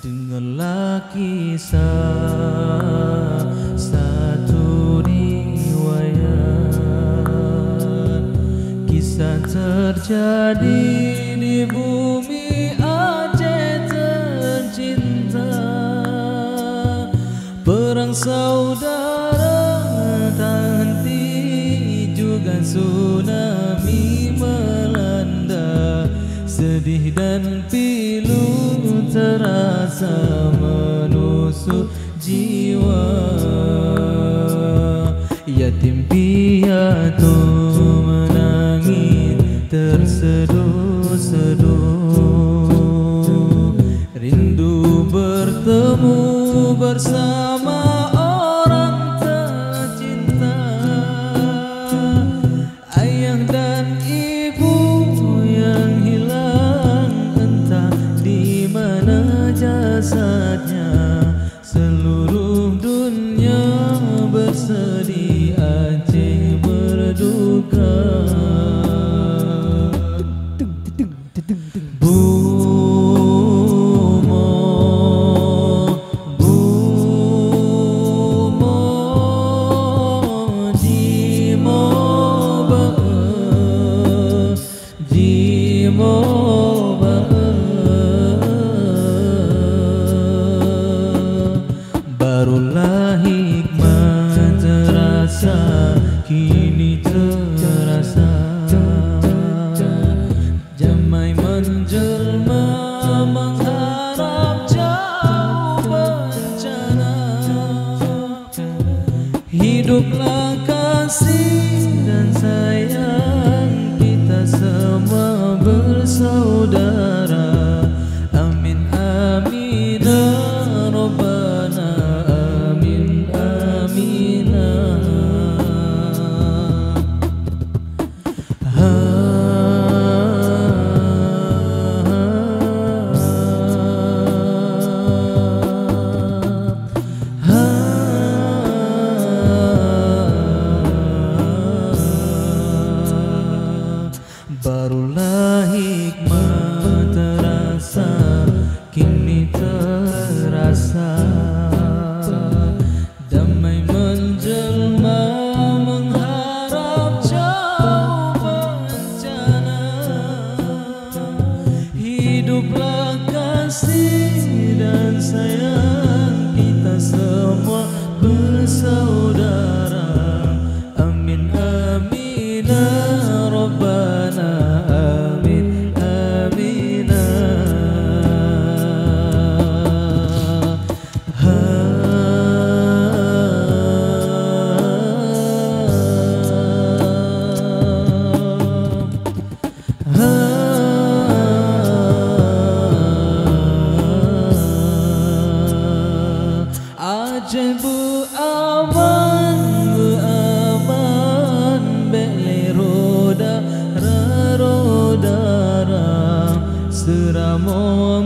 Dengarlah kisah satu riwayat, kisah terjadi di bumi Aceh tercinta. Perang saudara tak henti, juga tsunami melanda. Sedih dan pilu terasa menusuk jiwa. Yatim piatu menangis terseduh-seduh, rindu bertemu bersama orang tercinta. Ayah dan ibu yang hilang, entah di mana jasadnya. Seluruh dunia bersedih, Aceh berduka. Barulah hikmah terasa, kini terasa. Jamai menjelma mengharap jauh bencana. Hiduplah kasih dan sayang, kita semua bersaudara. Amin amin Rabbana, amin amin. Barulah hikmah terasa, kini terasa. Damai menjelma mengharap jauh bencana. Hiduplah kasih dan sayang, kita semua bersaudara. Amin amin Rabbana, amin amin. Aceh bu-aman, bu-aman, bele roda, roda, seramo